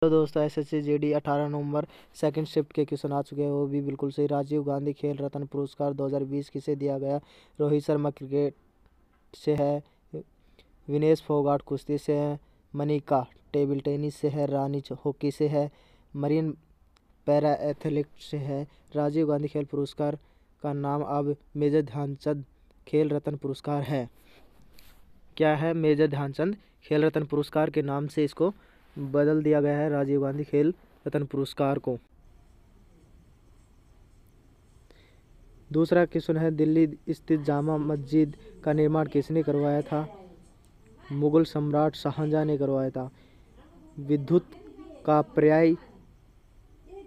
Hello दोस्तों, SSC GD 18 नवंबर second shift के question आ चुके हैं, वो भी बिल्कुल सही। राजीव गांधी खेल रत्न पुरस्कार 2020 किसे दिया गया? रोहित शर्मा क्रिकेट से है, विनेश फोगाट कुश्ती से है, मनिका टेबल टेनिस से है, रानी हॉकी से है, मरीन पैरा एथलेटिक्स से है। राजीव गांधी खेल पुरस्कार का नाम अब मेजर ध्यानचंद खेल रत्न पुरस्कार है। क्या है? मेजर ध्यानचंद खेल रत्न पुरस्कार के नाम से इसको बदल दिया गया है, राजीव गांधी खेल रत्न पुरस्कार को। दूसरा क्वेश्चन है, दिल्ली स्थित जामा मस्जिद का निर्माण किसने करवाया था? मुगल सम्राट शाहजहां ने करवाया था। विद्युत का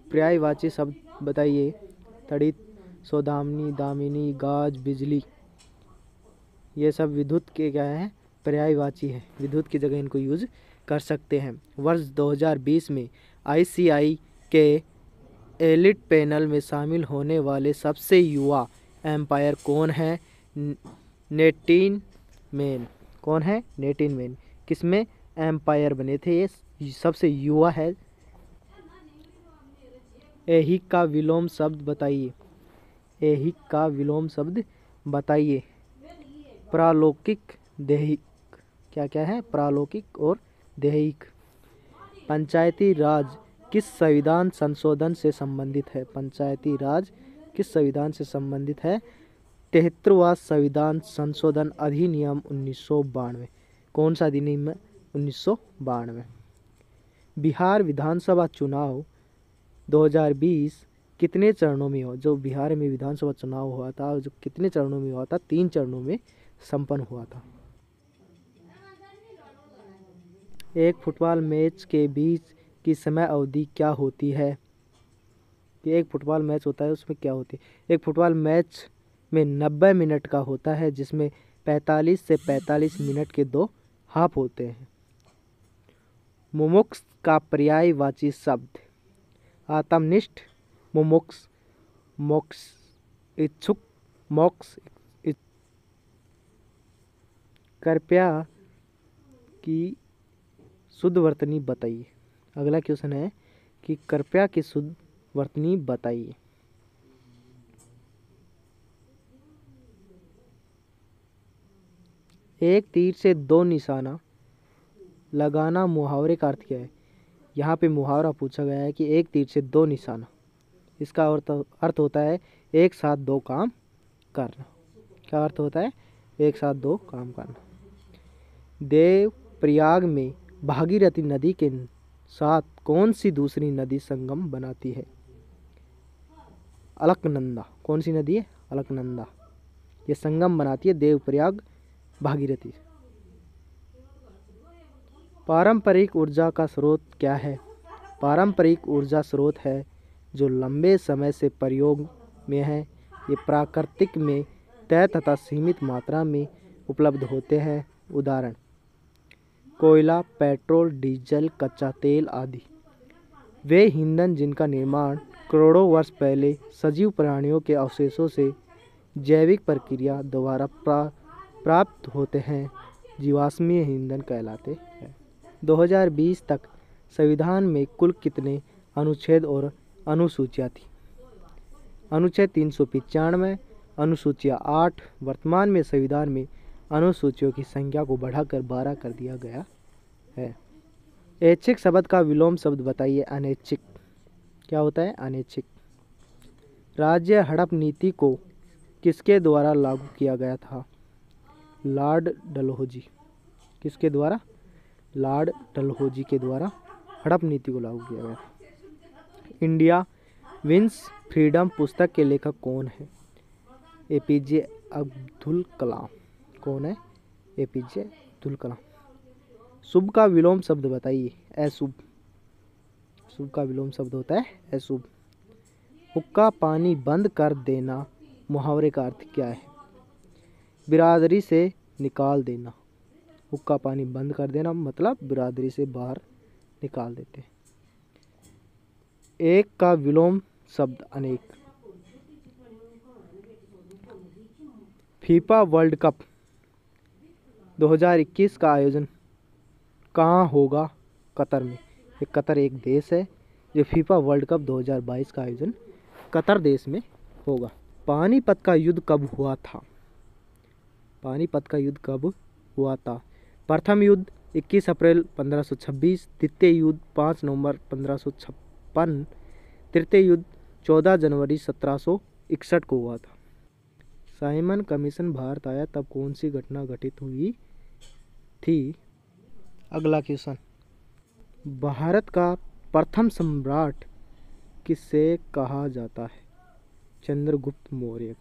पर्यायवाची शब्द बताइए। तड़ित, सौदामिनी, दामिनी, गाज, बिजली, ये सब विद्युत के क्या है? पर्यायवाची है। विद्युत की जगह इनको यूज कर सकते हैं। वर्ष 2020 में आईसीआई के एलिट पैनल में शामिल होने वाले सबसे युवा एम्पायर कौन है? नेटिन मैन। कौन है? नेटिन मैन। किसमें एम्पायर बने थे? ये सबसे युवा है। ऐहिक का विलोम शब्द बताइए। ऐहिक का विलोम शब्द बताइए। प्रालौकिक, दैहिक। क्या क्या है? प्रालौकिक और दैहिक। पंचायती राज किस संविधान संशोधन से संबंधित है? पंचायती राज किस संविधान से संबंधित है? 73वां संविधान संशोधन अधिनियम 1992। कौन सा अधिनियम है? 1992। बिहार विधानसभा चुनाव 2020 कितने चरणों में हो? जो बिहार में विधानसभा चुनाव हुआ था, जो कितने चरणों में हुआ था? 3 चरणों में संपन्न हुआ था। एक फुटबॉल मैच के बीच की समय अवधि क्या होती है? कि एक फुटबॉल मैच होता है, उसमें क्या होती है? एक फुटबॉल मैच में 90 मिनट का होता है, जिसमें 45 से 45 मिनट के 2 हाफ होते हैं। मुमुक्ष का पर्यायवाची शब्द। आत्मनिष्ठ, मुमुक्ष, मोक्ष इच्छुक, मोक्ष। कृपया की शुद्ध वर्तनी बताइए। अगला क्वेश्चन है कि कृपया की शुद्ध वर्तनी बताइए। एक तीर से 2 निशाना लगाना मुहावरे का अर्थ क्या है? यहाँ पे मुहावरा पूछा गया है कि एक तीर से 2 निशाना। इसका अर्थ होता है एक साथ 2 काम करना। क्या अर्थ होता है? एक साथ 2 काम करना। देव प्रयाग में भागीरथी नदी के साथ कौन सी दूसरी नदी संगम बनाती है? अलकनंदा। कौन सी नदी है? अलकनंदा। ये संगम बनाती है देवप्रयाग भागीरथी। पारंपरिक ऊर्जा का स्रोत क्या है? पारंपरिक ऊर्जा स्रोत है जो लंबे समय से प्रयोग में है। ये प्राकृतिक में तय तथा सीमित मात्रा में उपलब्ध होते हैं। उदाहरण: कोयला, पेट्रोल, डीजल, कच्चा तेल आदि। वे ईंधन जिनका निर्माण करोड़ों वर्ष पहले सजीव प्राणियों के अवशेषों से जैविक प्रक्रिया द्वारा प्राप्त होते हैं, जीवाश्मीय ईंधन कहलाते हैं। 2020 तक संविधान में कुल कितने अनुच्छेद और अनुसूचियाँ थी? अनुच्छेद 395, अनुसूचियाँ 8। वर्तमान में संविधान में अनुसूचियों की संख्या को बढ़ाकर 12 कर दिया गया है। ऐच्छिक शब्द का विलोम शब्द बताइए। अनैच्छिक। क्या होता है? अनैच्छिक। राज्य हड़प नीति को किसके द्वारा लागू किया गया था? लॉर्ड डलहौजी। किसके द्वारा? लॉर्ड डलहौजी के द्वारा हड़प नीति को लागू किया गया था। इंडिया विंस फ्रीडम पुस्तक के लेखक कौन है? एपीजे अब्दुल कलाम। कौन है? एपीजे अब्दुल कलाम। शुभ का विलोम शब्द बताइए। अशुभ। शुभ का विलोम शब्द होता है अशुभ। हुक्का पानी बंद कर देना मुहावरे का अर्थ क्या है? बिरादरी से निकाल देना। हुक्का पानी बंद कर देना मतलब बिरादरी से बाहर निकाल देते हैं। एक का विलोम शब्द अनेक। फीफा वर्ल्ड कप 2021 का आयोजन कहाँ होगा? कतर में। ये कतर एक देश है जो फीफा वर्ल्ड कप 2022 का आयोजन कतर देश में होगा। पानीपत का युद्ध कब हुआ था? पानीपत का युद्ध कब हुआ था? प्रथम युद्ध 21 अप्रैल 1526, द्वितीय युद्ध 5 नवंबर 1556, तृतीय युद्ध 14 जनवरी 1761 को हुआ था। साइमन कमीशन भारत आया तब कौन सी घटना घटित हुई थी? अगला क्वेश्चन, भारत का प्रथम सम्राट किसे कहा जाता है? चंद्रगुप्त मौर्य।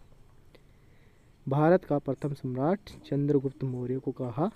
भारत का प्रथम सम्राट चंद्रगुप्त मौर्य को कहा